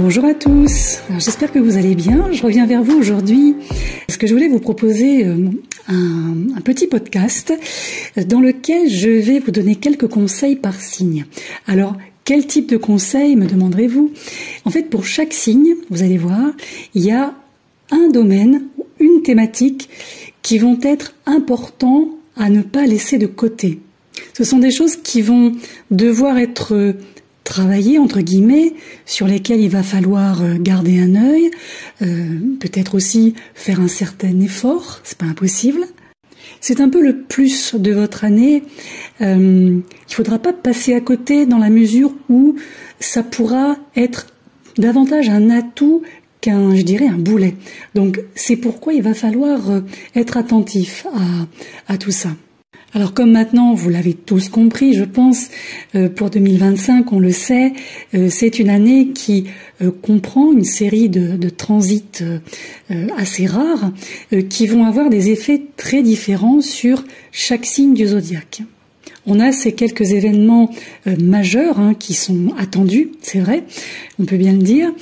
Bonjour à tous, j'espère que vous allez bien. Je reviens vers vous aujourd'hui parce que je voulais vous proposer un petit podcast dans lequel je vais vous donner quelques conseils par signe. Alors, quel type de conseils, me demanderez-vous? En fait, pour chaque signe, vous allez voir, il y a un domaine, une thématique qui vont être importants à ne pas laisser de côté. Ce sont des choses qui vont devoir être travailler, entre guillemets, sur lesquels il va falloir garder un œil, peut-être aussi faire un certain effort, c'est pas impossible. C'est un peu le plus de votre année. Il faudra pas passer à côté dans la mesure où ça pourra être davantage un atout qu'un, je dirais, un boulet. Donc c'est pourquoi il va falloir être attentif à tout ça. Alors comme maintenant vous l'avez tous compris, je pense, pour 2025, on le sait, c'est une année qui comprend une série de transits assez rares qui vont avoir des effets très différents sur chaque signe du zodiaque. On a ces quelques événements majeurs qui sont attendus, c'est vrai, on peut bien le dire.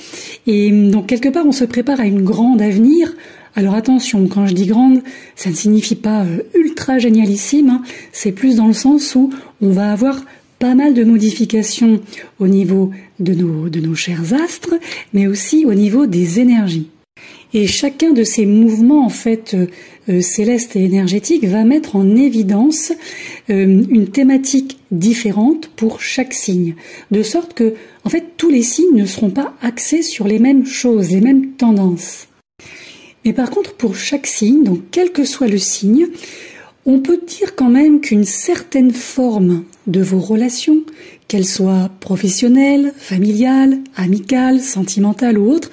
Et donc quelque part on se prépare à une grande avenir. Alors attention, quand je dis grande, ça ne signifie pas ultra génialissime, c'est plus dans le sens où on va avoir pas mal de modifications au niveau de nos chers astres, mais aussi au niveau des énergies. Et chacun de ces mouvements en fait célestes et énergétiques va mettre en évidence une thématique différente pour chaque signe, de sorte que en fait tous les signes ne seront pas axés sur les mêmes choses, les mêmes tendances. Mais par contre, pour chaque signe, donc quel que soit le signe, on peut dire quand même qu'une certaine forme de vos relations, qu'elles soient professionnelles, familiales, amicales, sentimentales ou autres,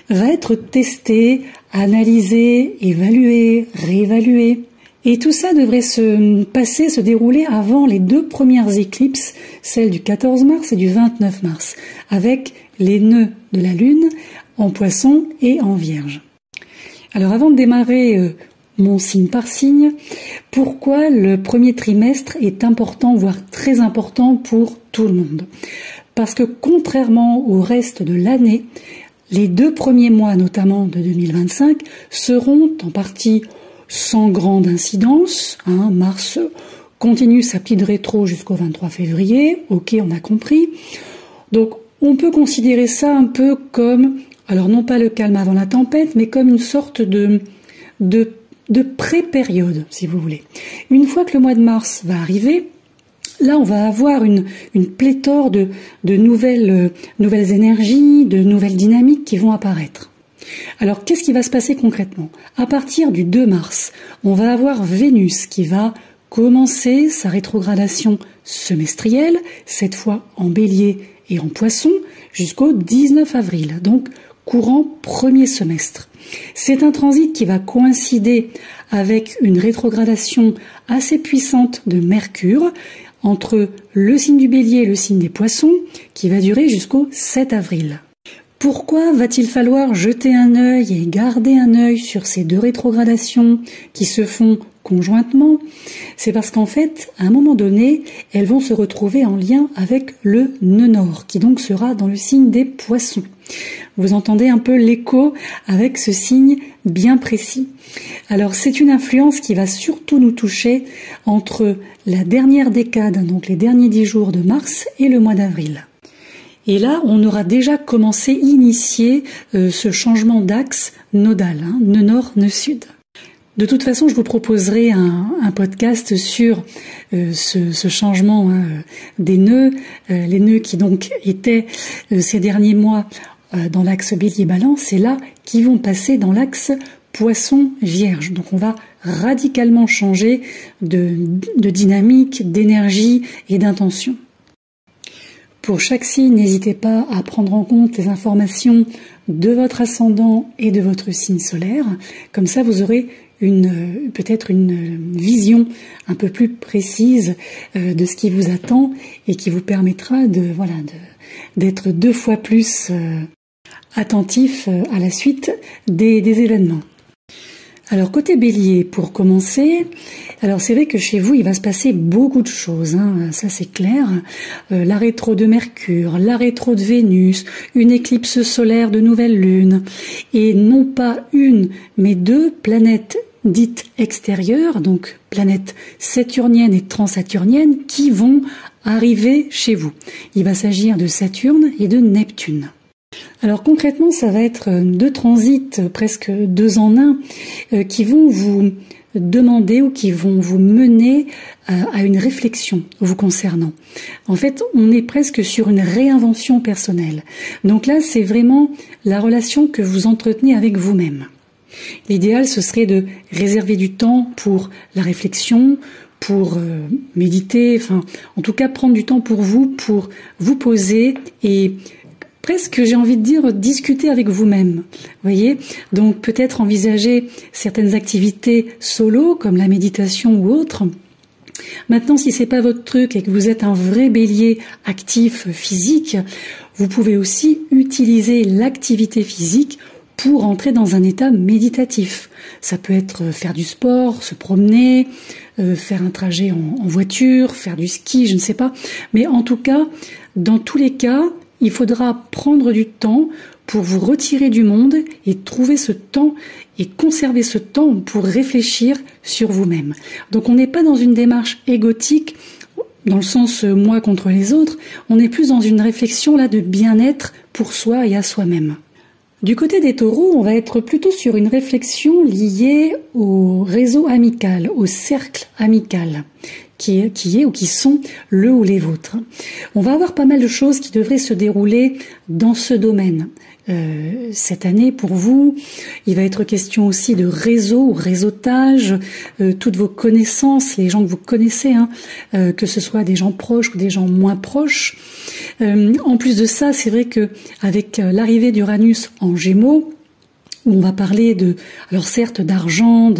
va être testée, analysée, évaluée, réévaluée. Et tout ça devrait se dérouler avant les deux premières éclipses, celle du 14 mars et du 29 mars, avec les nœuds de la Lune en Poisson et en Vierge. Alors avant de démarrer mon signe par signe, pourquoi le premier trimestre est important, voire très important pour tout le monde? Parce que contrairement au reste de l'année, les deux premiers mois, notamment de 2025, seront en partie sans grande incidence. Mars continue sa petite rétro jusqu'au 23 février, ok, on a compris. Donc on peut considérer ça un peu comme... Alors non pas le calme avant la tempête, mais comme une sorte de pré-période, si vous voulez. Une fois que le mois de mars va arriver, là on va avoir une pléthore de nouvelles énergies, de nouvelles dynamiques qui vont apparaître. Alors qu'est-ce qui va se passer concrètement? À partir du 2 mars, on va avoir Vénus qui va commencer sa rétrogradation semestrielle, cette fois en Bélier et en Poisson, jusqu'au 19 avril. Donc courant premier semestre. C'est un transit qui va coïncider avec une rétrogradation assez puissante de Mercure entre le signe du Bélier et le signe des Poissons qui va durer jusqu'au 7 avril. Pourquoi va-t-il falloir jeter un œil et garder un œil sur ces deux rétrogradations qui se font conjointement? C'est parce qu'en fait, à un moment donné, elles vont se retrouver en lien avec le nœud nord, qui donc sera dans le signe des Poissons. Vous entendez un peu l'écho avec ce signe bien précis. Alors c'est une influence qui va surtout nous toucher entre la dernière décade, donc les derniers 10 jours de mars, et le mois d'avril. Et là, on aura déjà commencé, initier ce changement d'axe nodal, nœud nord, nœud sud. De toute façon, je vous proposerai un podcast sur ce changement des nœuds, les nœuds qui donc étaient ces derniers mois dans l'axe Bélier-Balance, et là qui vont passer dans l'axe Poisson-Vierge. Donc on va radicalement changer de dynamique, d'énergie et d'intention. Pour chaque signe, n'hésitez pas à prendre en compte les informations de votre ascendant et de votre signe solaire. Comme ça, vous aurez peut-être une vision un peu plus précise de ce qui vous attend et qui vous permettra d'être 2 fois plus attentif à la suite des événements. Alors côté Bélier, pour commencer, alors c'est vrai que chez vous il va se passer beaucoup de choses, hein, ça c'est clair. La rétro de Mercure, la rétro de Vénus, une éclipse solaire de nouvelle lune, et non pas une mais deux planètes dites extérieures, donc planètes saturniennes et transsaturniennes qui vont arriver chez vous. Il va s'agir de Saturne et de Neptune. Alors concrètement, ça va être deux transits, presque deux en un, qui vont vous demander ou qui vont vous mener à une réflexion vous concernant. En fait, on est presque sur une réinvention personnelle. Donc là, c'est vraiment la relation que vous entretenez avec vous-même. L'idéal, ce serait de réserver du temps pour la réflexion, pour méditer, enfin, en tout cas prendre du temps pour vous poser et presque, j'ai envie de dire, discuter avec vous-même. Voyez, donc peut-être envisager certaines activités solo, comme la méditation ou autre. Maintenant, si c'est pas votre truc et que vous êtes un vrai bélier actif physique, vous pouvez aussi utiliser l'activité physique pour entrer dans un état méditatif. Ça peut être faire du sport, se promener, faire un trajet en voiture, faire du ski, je ne sais pas. Mais en tout cas, dans tous les cas, il faudra prendre du temps pour vous retirer du monde et trouver ce temps et conserver ce temps pour réfléchir sur vous-même. Donc on n'est pas dans une démarche égotique, dans le sens moi contre les autres, on est plus dans une réflexion là de bien-être pour soi et à soi-même. Du côté des taureaux, on va être plutôt sur une réflexion liée au réseau amical, au cercle amical, qui est ou qui sont le ou les vôtres. On va avoir pas mal de choses qui devraient se dérouler dans ce domaine. Cette année, pour vous, il va être question aussi de réseau ou réseautage, toutes vos connaissances, les gens que vous connaissez, que ce soit des gens proches ou des gens moins proches. En plus de ça, c'est vrai que avec l'arrivée d'Uranus en Gémeaux, où on va parler de, alors certes d'argent,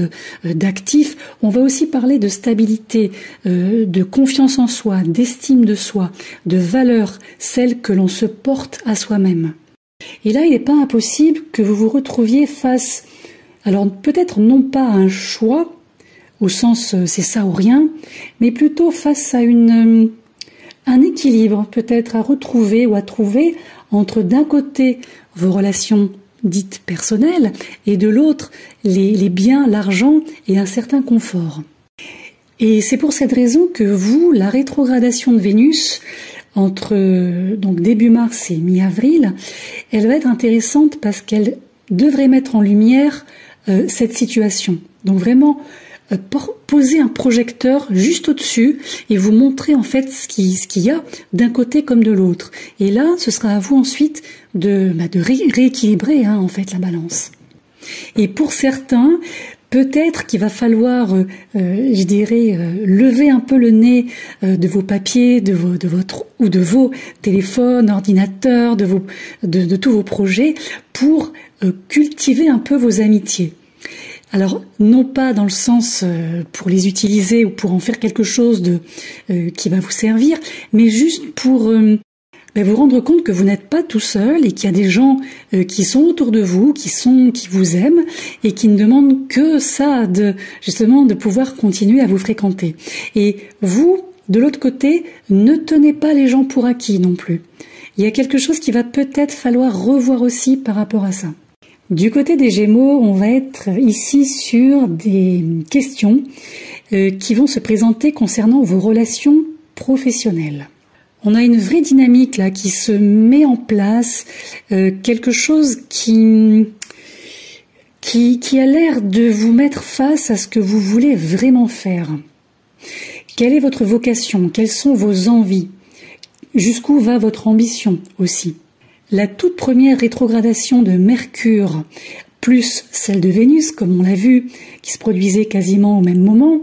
d'actifs, on va aussi parler de stabilité, de confiance en soi, d'estime de soi, de valeur, celle que l'on se porte à soi-même. Et là, il n'est pas impossible que vous vous retrouviez face, alors peut-être non pas à un choix, au sens c'est ça ou rien, mais plutôt face à un équilibre peut-être à retrouver ou à trouver entre d'un côté vos relations dites personnelles et de l'autre les biens, l'argent et un certain confort. Et c'est pour cette raison que vous, la rétrogradation de Vénus, entre donc début mars et mi-avril, elle va être intéressante parce qu'elle devrait mettre en lumière cette situation. Donc vraiment poser un projecteur juste au-dessus et vous montrer en fait ce qu'il y a d'un côté comme de l'autre. Et là, ce sera à vous ensuite de rééquilibrer en fait la balance. Et pour certains, peut-être qu'il va falloir, je dirais, lever un peu le nez de vos papiers, de vos téléphones, ordinateurs, de tous vos projets, pour cultiver un peu vos amitiés. Alors, non pas dans le sens pour les utiliser ou pour en faire quelque chose qui va vous servir, mais juste pour vous rendre compte que vous n'êtes pas tout seul et qu'il y a des gens qui sont autour de vous, qui vous aiment et qui ne demandent que ça, justement de pouvoir continuer à vous fréquenter. Et vous, de l'autre côté, ne tenez pas les gens pour acquis non plus. Il y a quelque chose qui va peut-être falloir revoir aussi par rapport à ça. Du côté des Gémeaux, on va être ici sur des questions qui vont se présenter concernant vos relations professionnelles. On a une vraie dynamique là qui se met en place, quelque chose qui a l'air de vous mettre face à ce que vous voulez vraiment faire. Quelle est votre vocation? Quelles sont vos envies? Jusqu'où va votre ambition aussi? La toute première rétrogradation de Mercure, plus celle de Vénus, comme on l'a vu, qui se produisait quasiment au même moment,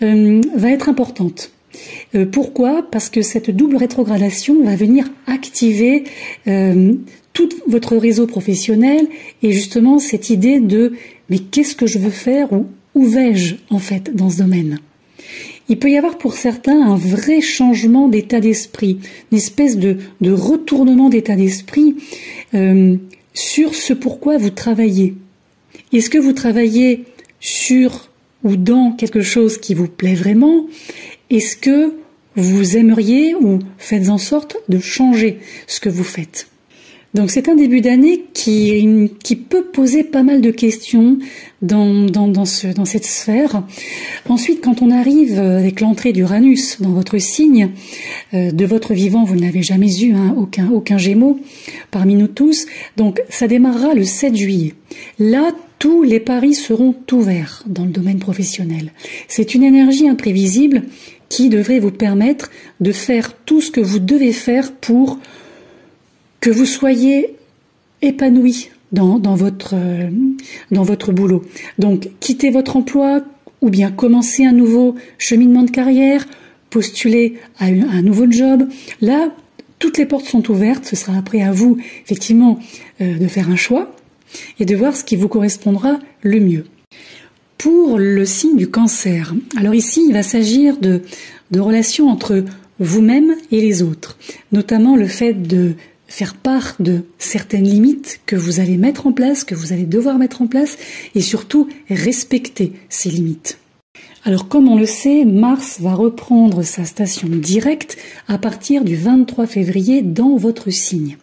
va être importante. Pourquoi? Parce que cette double rétrogradation va venir activer tout votre réseau professionnel et justement cette idée de « mais qu'est-ce que je veux faire » ou « où vais-je en fait dans ce domaine ?» Il peut y avoir pour certains un vrai changement d'état d'esprit, une espèce de retournement d'état d'esprit sur ce pourquoi vous travaillez. Est-ce que vous travaillez sur ou dans quelque chose qui vous plaît vraiment? Est-ce que vous aimeriez ou faites en sorte de changer ce que vous faites? Donc c'est un début d'année qui peut poser pas mal de questions dans cette sphère. Ensuite, quand on arrive avec l'entrée d'Uranus dans votre signe, de votre vivant, vous ne l'avez jamais eu, hein, aucun Gémeaux parmi nous tous. Donc ça démarrera le 7 juillet. Là, tous les paris seront ouverts dans le domaine professionnel. C'est une énergie imprévisible qui devrait vous permettre de faire tout ce que vous devez faire pour que vous soyez épanoui dans votre boulot. Donc, quittez votre emploi ou bien commencez un nouveau cheminement de carrière, postulez à un nouveau job. Là, toutes les portes sont ouvertes. Ce sera après à vous, effectivement, de faire un choix et de voir ce qui vous correspondra le mieux. Pour le signe du Cancer, alors ici, il va s'agir de relations entre vous-même et les autres, notamment le fait de faire part de certaines limites que vous allez mettre en place, que vous allez devoir mettre en place, et surtout respecter ces limites. Alors comme on le sait, Mars va reprendre sa station directe à partir du 23 février dans votre signe.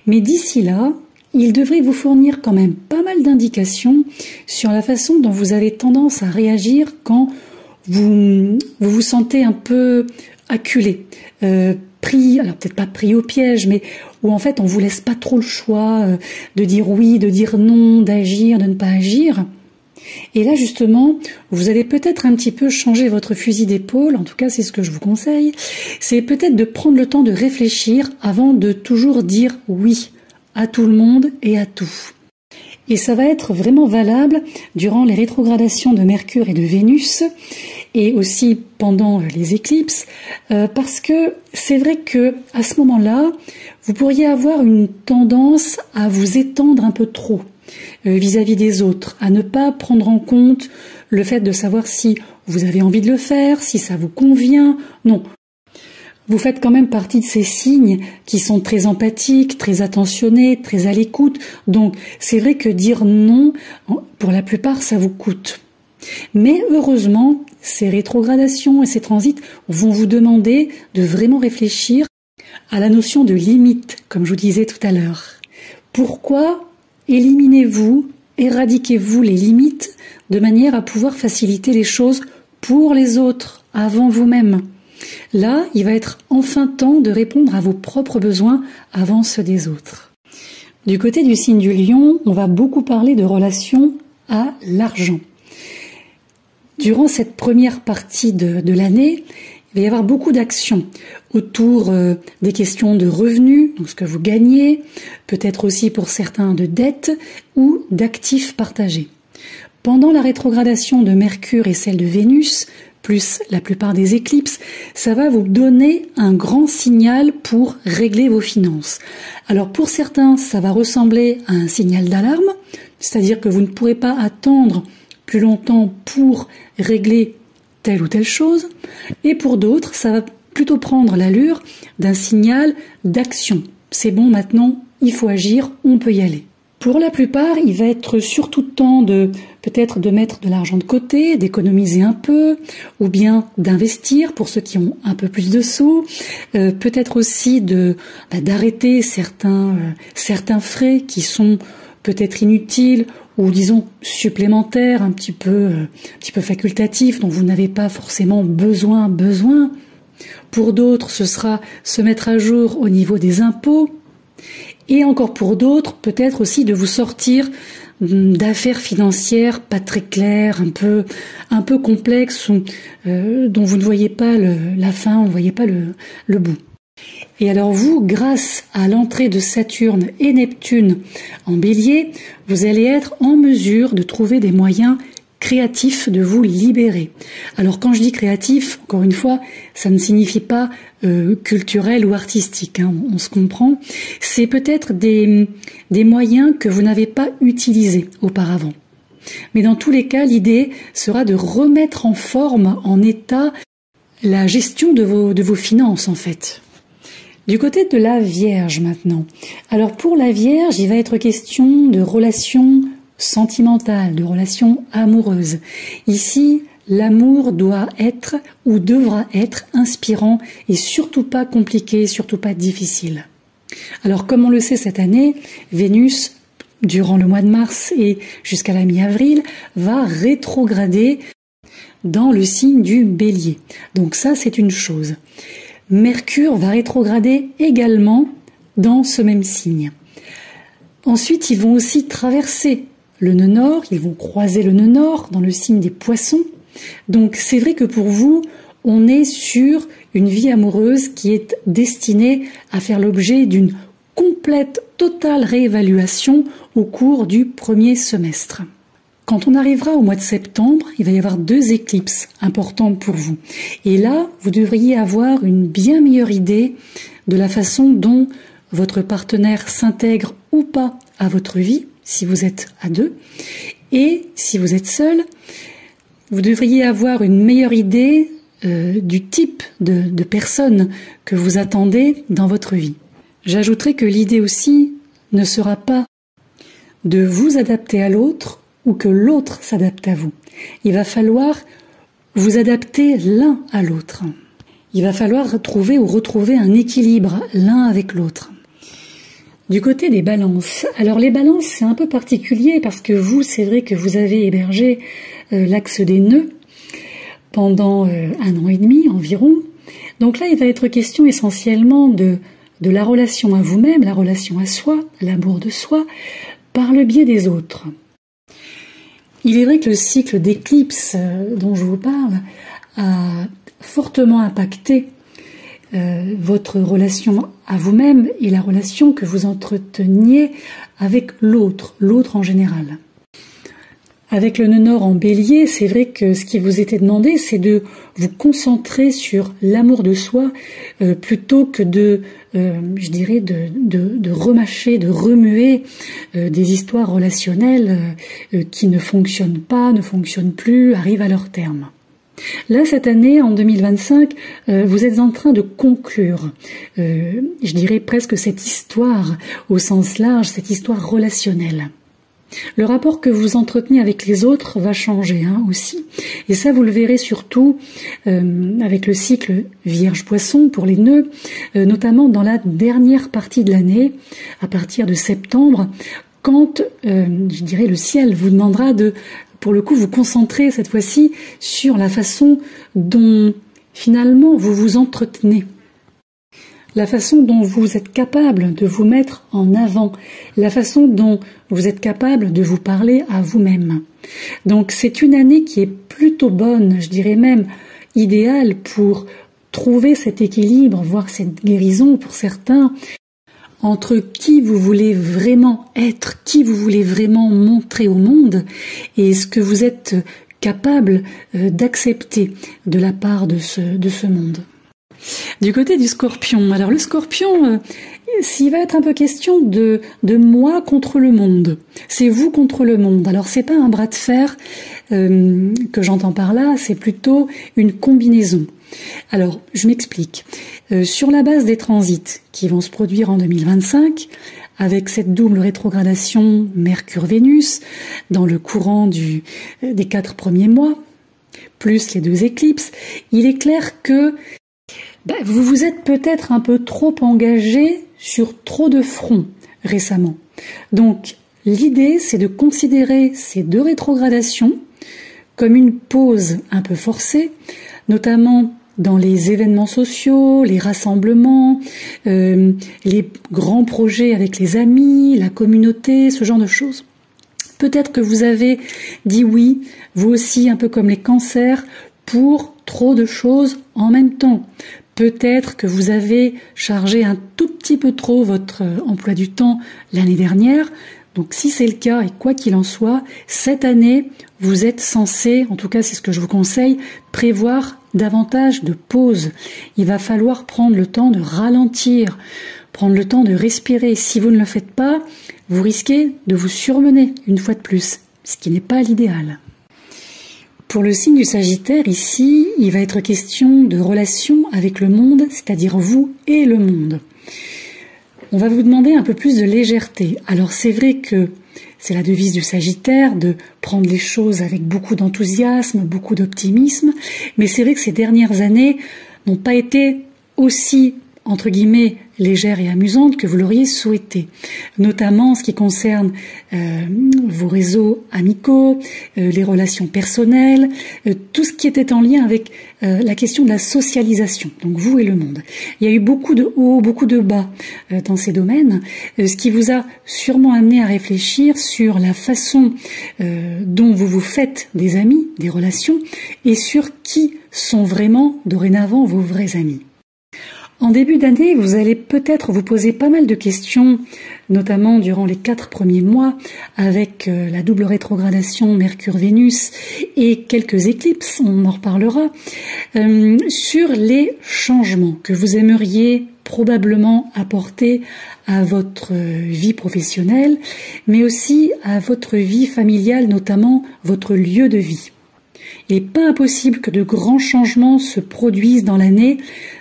Mais d'ici là, il devrait vous fournir quand même pas mal d'indications sur la façon dont vous avez tendance à réagir quand vous vous sentez un peu acculé, pris, alors peut-être pas pris au piège, mais où en fait on vous laisse pas trop le choix de dire oui, de dire non, d'agir, de ne pas agir. Et là justement, vous allez peut-être un petit peu changer votre fusil d'épaule, en tout cas c'est ce que je vous conseille, c'est peut-être de prendre le temps de réfléchir avant de toujours dire oui à tout le monde et à tout. Et ça va être vraiment valable durant les rétrogradations de Mercure et de Vénus, et aussi pendant les éclipses, parce que c'est vrai que à ce moment-là, vous pourriez avoir une tendance à vous étendre un peu trop vis-à-vis des autres, à ne pas prendre en compte le fait de savoir si vous avez envie de le faire, si ça vous convient. Non. Vous faites quand même partie de ces signes qui sont très empathiques, très attentionnés, très à l'écoute. Donc, c'est vrai que dire non, pour la plupart, ça vous coûte. Mais heureusement, ces rétrogradations et ces transits vont vous demander de vraiment réfléchir à la notion de limite, comme je vous disais tout à l'heure. Pourquoi éliminez-vous, éradiquez-vous les limites de manière à pouvoir faciliter les choses pour les autres, avant vous-même? Là, il va être enfin temps de répondre à vos propres besoins avant ceux des autres. Du côté du signe du Lion, on va beaucoup parler de relation à l'argent. Durant cette première partie de l'année, il va y avoir beaucoup d'actions autour des questions de revenus, donc ce que vous gagnez, peut-être aussi pour certains de dettes ou d'actifs partagés. Pendant la rétrogradation de Mercure et celle de Vénus, plus la plupart des éclipses, ça va vous donner un grand signal pour régler vos finances. Alors pour certains, ça va ressembler à un signal d'alarme, c'est-à-dire que vous ne pourrez pas attendre plus longtemps pour régler telle ou telle chose, et pour d'autres, ça va plutôt prendre l'allure d'un signal d'action. C'est bon, maintenant, il faut agir, on peut y aller. Pour la plupart, il va être surtout temps peut-être de mettre de l'argent de côté, d'économiser un peu, ou bien d'investir pour ceux qui ont un peu plus de sous, peut-être aussi d'arrêter certains frais qui sont peut-être inutiles ou disons supplémentaires, un petit peu facultatifs, dont vous n'avez pas forcément besoin. Pour d'autres, ce sera se mettre à jour au niveau des impôts. Et encore pour d'autres, peut-être aussi de vous sortir d'affaires financières pas très claires, un peu complexes, dont vous ne voyez pas la fin, vous ne voyez pas le bout. Et alors vous, grâce à l'entrée de Saturne et Neptune en Bélier, vous allez être en mesure de trouver des moyens créatif de vous libérer. Alors quand je dis créatif, encore une fois, ça ne signifie pas culturel ou artistique, hein, on se comprend. C'est peut-être des moyens que vous n'avez pas utilisés auparavant. Mais dans tous les cas, l'idée sera de remettre en forme, en état, la gestion de vos finances en fait. Du côté de la Vierge maintenant. Alors pour la Vierge, il va être question de relations sentimentales, de relations amoureuses. Ici, l'amour doit être ou devra être inspirant et surtout pas compliqué, surtout pas difficile. Alors comme on le sait cette année, Vénus, durant le mois de mars et jusqu'à la mi-avril, va rétrograder dans le signe du Bélier. Donc ça, c'est une chose. Mercure va rétrograder également dans ce même signe. Ensuite, ils vont aussi traverser le nœud nord, ils vont croiser le nœud nord dans le signe des Poissons. Donc c'est vrai que pour vous, on est sur une vie amoureuse qui est destinée à faire l'objet d'une complète, totale réévaluation au cours du premier semestre. Quand on arrivera au mois de septembre, il va y avoir 2 éclipses importantes pour vous. Et là, vous devriez avoir une bien meilleure idée de la façon dont votre partenaire s'intègre ou pas à votre vie, si vous êtes à 2. Et si vous êtes seul, vous devriez avoir une meilleure idée du type de personne que vous attendez dans votre vie. J'ajouterai que l'idée aussi ne sera pas de vous adapter à l'autre ou que l'autre s'adapte à vous. Il va falloir vous adapter l'un à l'autre. Il va falloir trouver ou retrouver un équilibre l'un avec l'autre. Du côté des balances, alors les balances c'est un peu particulier parce que vous, c'est vrai que vous avez hébergé l'axe des nœuds pendant 1 an et demi environ. Donc là, il va être question essentiellement de la relation à vous-même, la relation à soi, l'amour de soi, par le biais des autres. Il est vrai que le cycle d'éclipse dont je vous parle a fortement impacté votre relation à vous-même et la relation que vous entreteniez avec l'autre en général. Avec le nœud nord en Bélier, c'est vrai que ce qui vous était demandé, c'est de vous concentrer sur l'amour de soi plutôt que de remâcher, de remuer des histoires relationnelles qui ne fonctionnent pas, ne fonctionnent plus, arrivent à leur terme. Là, cette année, en 2025, vous êtes en train de conclure, je dirais presque cette histoire au sens large, cette histoire relationnelle. Le rapport que vous entretenez avec les autres va changer aussi. Et ça, vous le verrez surtout avec le cycle Vierge-Poisson pour les nœuds, notamment dans la dernière partie de l'année, à partir de septembre, quand, le ciel vous demandera de, pour le coup, vous concentrer cette fois-ci sur la façon dont, finalement, vous vous entretenez. La façon dont vous êtes capable de vous mettre en avant, la façon dont vous êtes capable de vous parler à vous-même. Donc c'est une année qui est plutôt bonne, je dirais même idéale pour trouver cet équilibre, voire cette guérison pour certains, entre qui vous voulez vraiment être, qui vous voulez vraiment montrer au monde et ce que vous êtes capable d'accepter de la part de ce monde. Du côté du Scorpion, alors le Scorpion, s'il va être un peu question de moi contre le monde, c'est vous contre le monde. Alors c'est pas un bras de fer que j'entends par là, c'est plutôt une combinaison. Alors je m'explique. Sur la base des transits qui vont se produire en 2025, avec cette double rétrogradation Mercure-Vénus dans le courant des 4 premiers mois, plus les 2 éclipses, il est clair que vous vous êtes peut-être un peu trop engagé sur trop de fronts récemment. Donc, l'idée, c'est de considérer ces 2 rétrogradations comme une pause un peu forcée, notamment dans les événements sociaux, les rassemblements, les grands projets avec les amis, la communauté, ce genre de choses. Peut-être que vous avez dit oui, vous aussi, un peu comme les cancers, pour trop de choses en même temps. Peut-être que vous avez chargé un tout petit peu trop votre emploi du temps l'année dernière. Donc si c'est le cas, et quoi qu'il en soit, cette année, vous êtes censé, en tout cas c'est ce que je vous conseille, prévoir davantage de pauses. Il va falloir prendre le temps de ralentir, prendre le temps de respirer. Si vous ne le faites pas, vous risquez de vous surmener une fois de plus, ce qui n'est pas l'idéal. Pour le signe du Sagittaire, ici, il va être question de relation avec le monde, c'est-à-dire vous et le monde. On va vous demander un peu plus de légèreté. Alors c'est vrai que c'est la devise du Sagittaire, de prendre les choses avec beaucoup d'enthousiasme, beaucoup d'optimisme. Mais c'est vrai que ces dernières années n'ont pas été aussi, entre guillemets, légères et amusantes que vous l'auriez souhaité, notamment en ce qui concerne vos réseaux amicaux, les relations personnelles, tout ce qui était en lien avec la question de la socialisation, donc vous et le monde. Il y a eu beaucoup de hauts, beaucoup de bas dans ces domaines, ce qui vous a sûrement amené à réfléchir sur la façon dont vous vous faites des amis, des relations, et sur qui sont vraiment dorénavant vos vrais amis. En début d'année, vous allez peut-être vous poser pas mal de questions, notamment durant les 4 premiers mois, avec la double rétrogradation Mercure-Vénus et quelques éclipses, on en reparlera, sur les changements que vous aimeriez probablement apporter à votre vie professionnelle, mais aussi à votre vie familiale, notamment votre lieu de vie. Il n'est pas impossible que de grands changements se produisent dans l'année,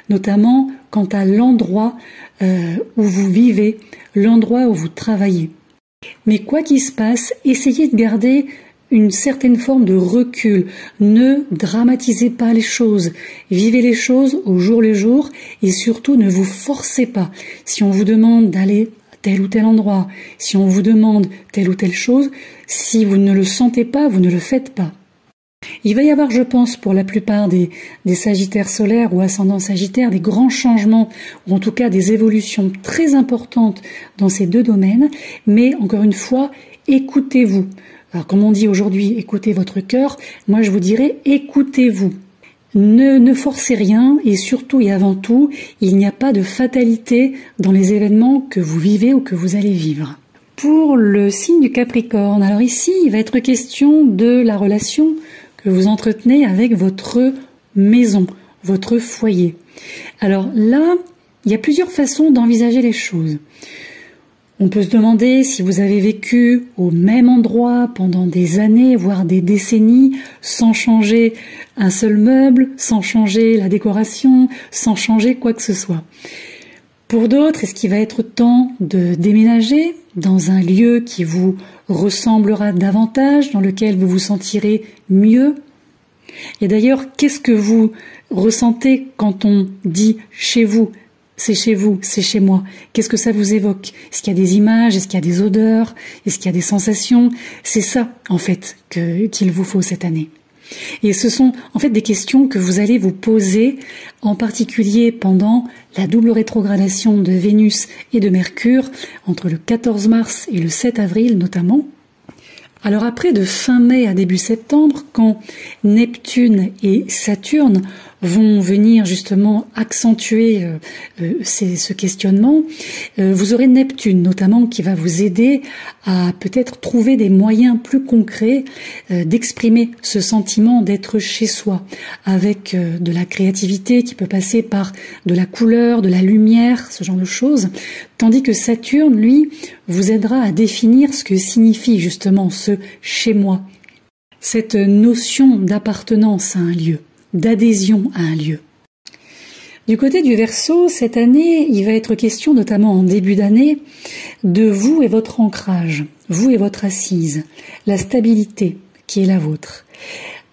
notamment quant à l'endroit où vous vivez, l'endroit où vous travaillez. Mais quoi qu'il se passe, essayez de garder une certaine forme de recul. Ne dramatisez pas les choses. Vivez les choses au jour le jour et surtout ne vous forcez pas. Si on vous demande d'aller à tel ou tel endroit, si on vous demande telle ou telle chose, si vous ne le sentez pas, vous ne le faites pas. Il va y avoir, je pense, pour la plupart des Sagittaires solaires ou ascendants Sagittaires, des grands changements, ou en tout cas des évolutions très importantes dans ces deux domaines, mais encore une fois, écoutez-vous. Alors comme on dit aujourd'hui, écoutez votre cœur, moi je vous dirais, écoutez-vous. Ne forcez rien et surtout et avant tout, il n'y a pas de fatalité dans les événements que vous vivez ou que vous allez vivre. Pour le signe du Capricorne, alors ici, il va être question de la relation que vous entretenez avec votre maison, votre foyer. Alors là, il y a plusieurs façons d'envisager les choses. On peut se demander si vous avez vécu au même endroit pendant des années, voire des décennies, sans changer un seul meuble, sans changer la décoration, sans changer quoi que ce soit. Pour d'autres, est-ce qu'il va être temps de déménager dans un lieu qui vous ressemblera davantage, dans lequel vous vous sentirez mieux? Et d'ailleurs, qu'est-ce que vous ressentez quand on dit chez vous, c'est chez moi? Qu'est-ce que ça vous évoque? Est-ce qu'il y a des images? Est-ce qu'il y a des odeurs? Est-ce qu'il y a des sensations? C'est ça, en fait, qu'il vous faut cette année. Et ce sont en fait des questions que vous allez vous poser, en particulier pendant la double rétrogradation de Vénus et de Mercure, entre le 14 mars et le 7 avril notamment. Alors après, de fin mai à début septembre, quand Neptune et Saturne vont venir justement accentuer ce questionnement, vous aurez Neptune notamment qui va vous aider à peut-être trouver des moyens plus concrets d'exprimer ce sentiment d'être chez soi, avec de la créativité qui peut passer par de la couleur, de la lumière, ce genre de choses, tandis que Saturne, lui, vous aidera à définir ce que signifie justement ce « chez moi », cette notion d'appartenance à un lieu, d'adhésion à un lieu. Du côté du Verseau, cette année, il va être question, notamment en début d'année, de vous et votre ancrage, vous et votre assise, la stabilité qui est la vôtre.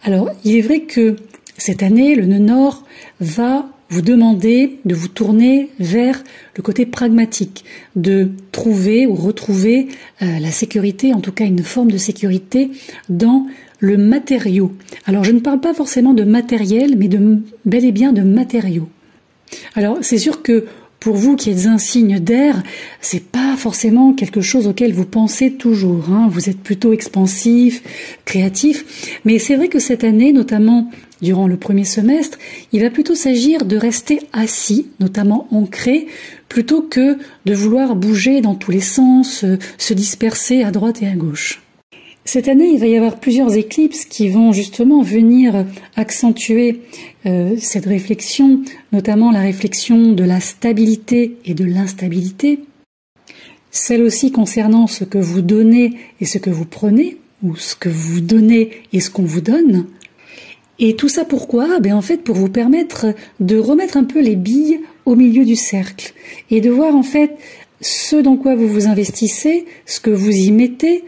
Alors, il est vrai que cette année, le nœud nord va vous demander de vous tourner vers le côté pragmatique, de trouver ou retrouver la sécurité, en tout cas une forme de sécurité dans le matériau. Alors je ne parle pas forcément de matériel, mais bel et bien de matériaux. Alors c'est sûr que pour vous qui êtes un signe d'air, c'est pas forcément quelque chose auquel vous pensez toujours, hein. Vous êtes plutôt expansif, créatif, mais c'est vrai que cette année, notamment durant le premier semestre, il va plutôt s'agir de rester assis, notamment ancré, plutôt que de vouloir bouger dans tous les sens, se disperser à droite et à gauche. Cette année, il va y avoir plusieurs éclipses qui vont justement venir accentuer cette réflexion, notamment la réflexion de la stabilité et de l'instabilité, celle aussi concernant ce que vous donnez et ce que vous prenez, ou ce que vous donnez et ce qu'on vous donne. Et tout ça pourquoi? En fait, pour vous permettre de remettre un peu les billes au milieu du cercle et de voir en fait ce dans quoi vous vous investissez, ce que vous y mettez,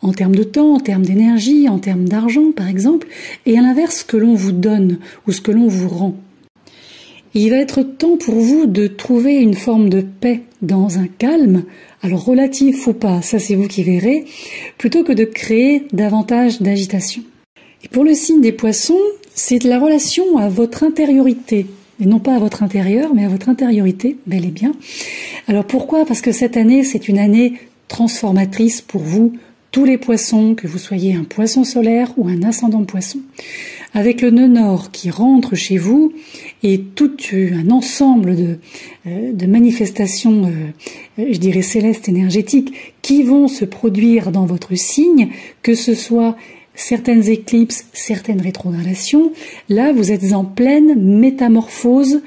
en termes de temps, en termes d'énergie, en termes d'argent par exemple, et à l'inverse ce que l'on vous donne ou ce que l'on vous rend. Il va être temps pour vous de trouver une forme de paix dans un calme, alors relatif ou pas, ça c'est vous qui verrez, plutôt que de créer davantage d'agitation. Et pour le signe des poissons, c'est la relation à votre intériorité, et non pas à votre intérieur, mais à votre intériorité, bel et bien. Alors pourquoi ? Parce que cette année, c'est une année transformatrice pour vous, tous les poissons, que vous soyez un poisson solaire ou un ascendant poisson. Avec le nœud nord qui rentre chez vous et tout un ensemble de manifestations, je dirais célestes, énergétiques, qui vont se produire dans votre signe, que ce soit certaines éclipses, certaines rétrogradations, là vous êtes en pleine métamorphose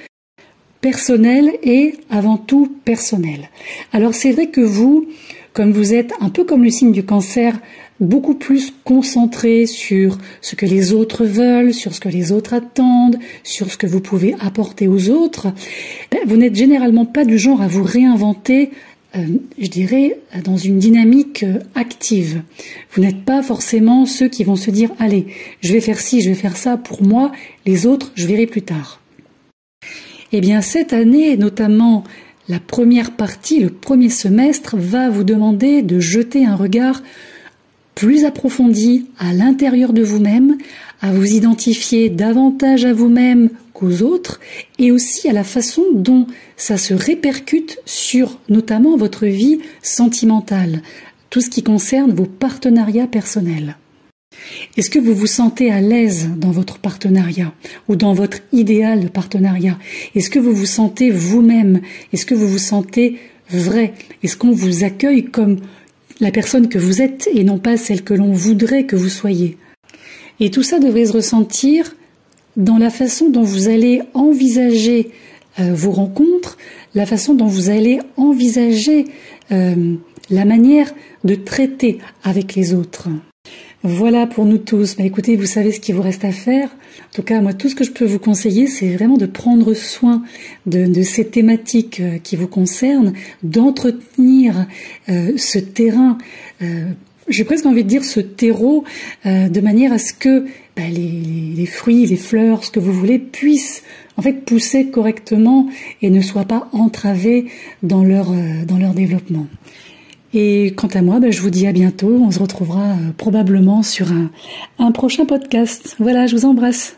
personnelle et avant tout personnelle. Alors c'est vrai que vous, comme vous êtes un peu comme le signe du Cancer, beaucoup plus concentré sur ce que les autres veulent, sur ce que les autres attendent, sur ce que vous pouvez apporter aux autres, vous n'êtes généralement pas du genre à vous réinventer, je dirais, dans une dynamique active. Vous n'êtes pas forcément ceux qui vont se dire « Allez, je vais faire ci, je vais faire ça pour moi, les autres, je verrai plus tard ». Eh bien, cette année, notamment la première partie, le premier semestre, va vous demander de jeter un regard plus approfondi à l'intérieur de vous-même, à vous identifier davantage à vous-même qu'aux autres, et aussi à la façon dont ça se répercute sur notamment votre vie sentimentale, tout ce qui concerne vos partenariats personnels. Est-ce que vous vous sentez à l'aise dans votre partenariat ou dans votre idéal de partenariat? Est-ce que vous vous sentez vous-même? Est-ce que vous vous sentez vrai? Est-ce qu'on vous accueille comme la personne que vous êtes et non pas celle que l'on voudrait que vous soyez? Et tout ça devrait se ressentir dans la façon dont vous allez envisager vos rencontres, la façon dont vous allez envisager la manière de traiter avec les autres. Voilà pour nous tous. Écoutez, vous savez ce qu'il vous reste à faire. En tout cas, moi, tout ce que je peux vous conseiller, c'est vraiment de prendre soin de ces thématiques qui vous concernent, d'entretenir ce terrain, j'ai presque envie de dire ce terreau, de manière à ce que les fruits, les fleurs, ce que vous voulez, puissent en fait pousser correctement et ne soient pas entravés dans leur développement. Et quant à moi, je vous dis à bientôt. On se retrouvera probablement sur un prochain podcast. Voilà, je vous embrasse.